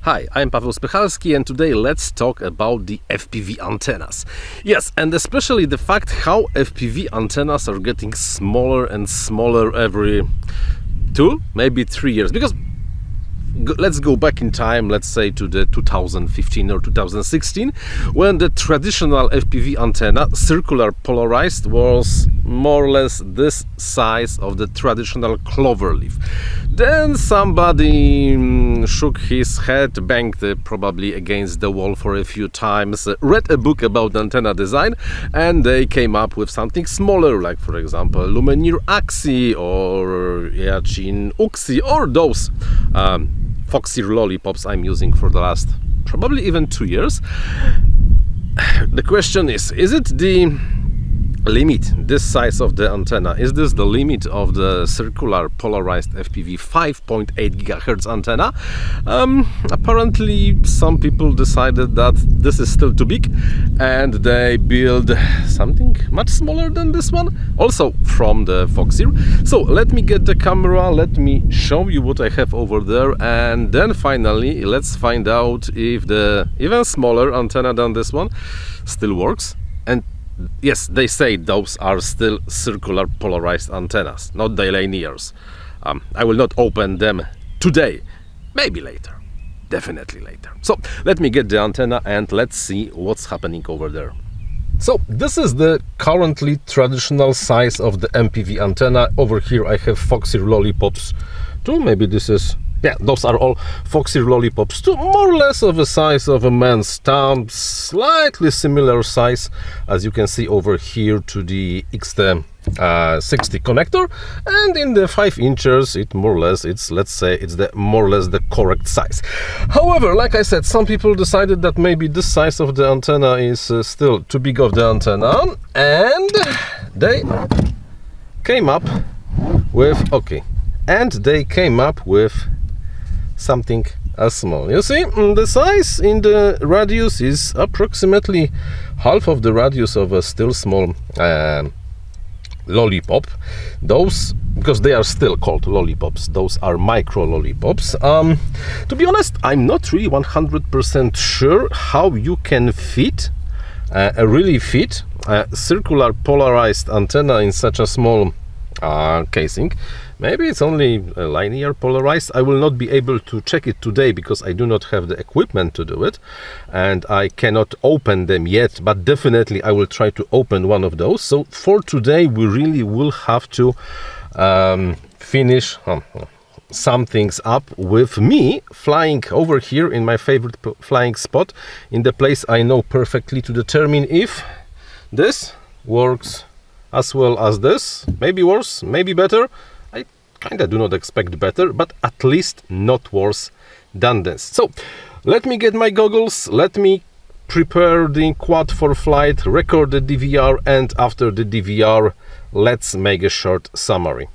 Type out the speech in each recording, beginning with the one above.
Hi, I'm Paweł Spychalski and today let's talk about the FPV antennas. Yes, and especially the fact how FPV antennas are getting smaller and smaller every 2, maybe 3 years. Because let's go back in time, let's say to the 2015 or 2016, when the traditional FPV antenna, circular polarized, was more or less this size of the traditional clover leaf. Then somebody shook his head, banged probably against the wall for a few times, read a book about antenna design, and they came up with something smaller, like for example Lumenir Axi or Yachin Uxi, or those Foxeer Lollipops I'm using for the last probably even 2 years. The question is it the limit, this size of the antenna? Is this the limit of the circular polarized FPV 5.8 GHz antenna? Apparently some people decided that this is still too big and they build something much smaller than this one, also from the Foxeer. So let me get the camera, let me show you what I have over there, and then finally let's find out if the even smaller antenna than this one still works. And yes, they say those are still circular polarized antennas, not the linears. I will not open them today, maybe later, definitely later. So let me get the antenna and let's see what's happening over there. So this is the currently traditional size of the MPV antenna. Over here I have Foxeer Lollipops 2, maybe this is, yeah, those are all Foxeer Lollipops 2, more or less of the size of a man's thumb, slightly similar size, as you can see over here, to the XT60 connector, and in the 5 inches, it more or less, let's say it's the more or less the correct size. However, like I said, some people decided that maybe this size of the antenna is still too big of the antenna, and they came up with something as small. You see, the size in the radius is approximately half of the radius of a still small lollipop. Those, because they are still called lollipops, those are micro lollipops. To be honest, I'm not really 100% sure how you can fit a circular polarized antenna in such a small casing. Maybe it's only linear polarized. I will not be able to check it today because I do not have the equipment to do it and I cannot open them yet, but definitely I will try to open one of those. So for today we really will have to finish some things up with me flying over here in my favorite flying spot, in the place I know perfectly, to determine if this works as well as this. Maybe worse, maybe better. I kinda do not expect better, but at least not worse than this. So let me get my goggles, let me prepare the quad for flight, record the DVR, and after the DVR let's make a short summary.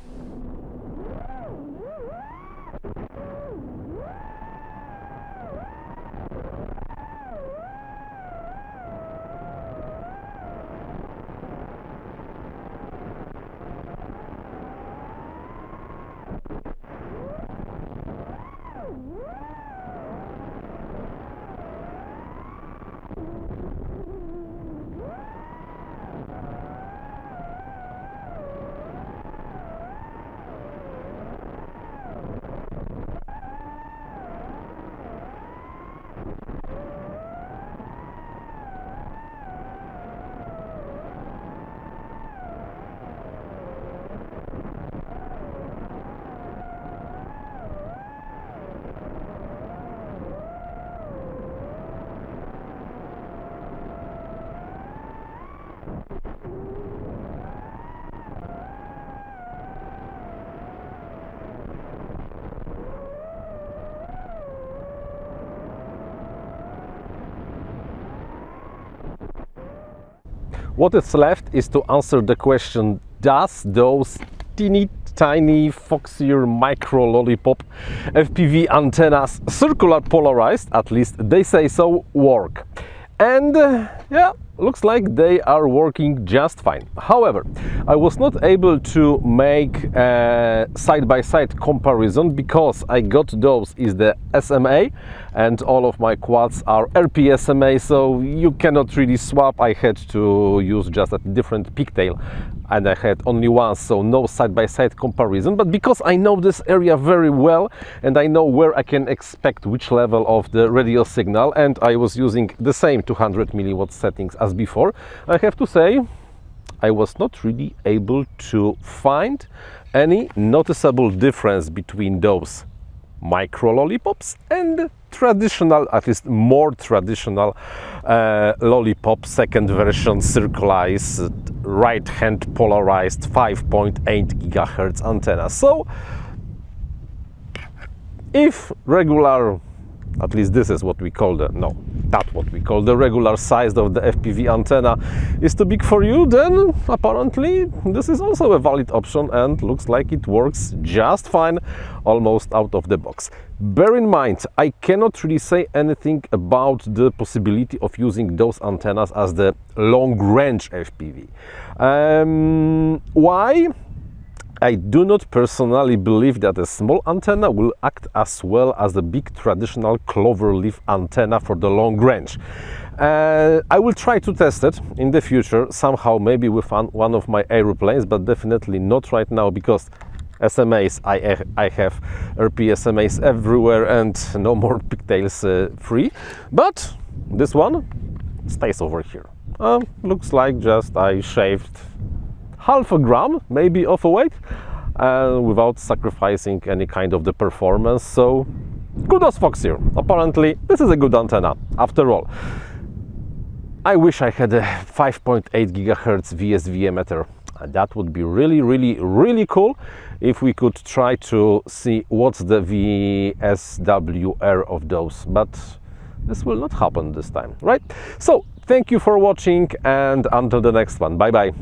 What is left is to answer the question, does those teeny tiny Foxeer Micro Lollipop FPV antennas, circular polarized, at least they say so, work? And yeah, looks like they are working just fine. However, I was not able to make a side-by-side comparison because I got those is the SMA and all of my quads are RP SMA, so you cannot really swap. I had to use just a different pigtail and I had only one, so no side-by-side comparison. But because I know this area very well and I know where I can expect which level of the radio signal, and I was using the same 200 milliwatt settings as before, I have to say I was not really able to find any noticeable difference between those micro lollipops and traditional, at least more traditional lollipop second version circularized right hand polarized 5.8 gigahertz antenna. So if regular, at least this is what we call the, no, that's what we call the regular size of the FPV antenna is too big for you, then apparently this is also a valid option and looks like it works just fine, almost out of the box. Bear in mind, I cannot really say anything about the possibility of using those antennas as the long-range FPV. Why? I do not personally believe that a small antenna will act as well as a big traditional cloverleaf antenna for the long range. I will try to test it in the future, somehow maybe with one of my aeroplanes, but definitely not right now because SMAs, I have RP SMAs everywhere and no more pigtails free. But this one stays over here. Looks like just I shaved half a gram maybe of a weight without sacrificing any kind of the performance. So kudos Foxeer, apparently this is a good antenna after all. I wish I had a 5.8 gigahertz VSWR emitter. That would be really cool if we could try to see what's the VSWR of those, but this will not happen this time, right? So thank you for watching and until the next one, bye bye.